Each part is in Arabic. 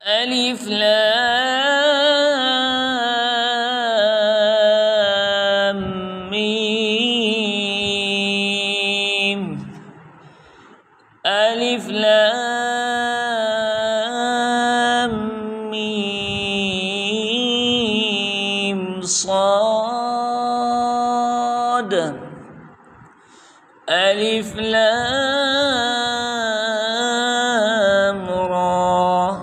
ألف لام ميم. ألف لام ميم صاد. ألف لام را.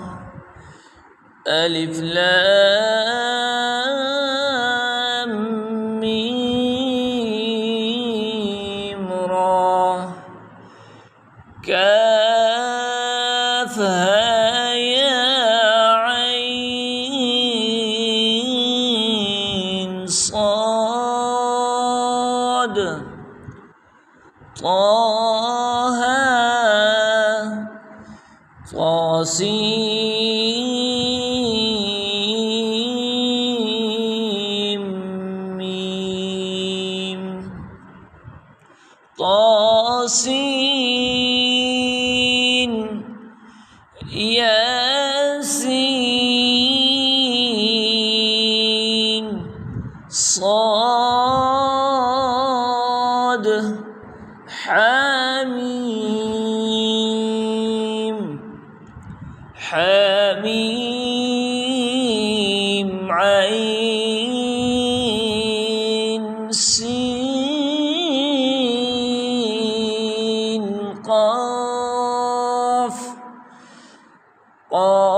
ألف لام ميم را. كافها يا عين صاد. طه طاسيم ميم. طاسين ياسين صاد. حميم. حميم عين سين قاف. قاف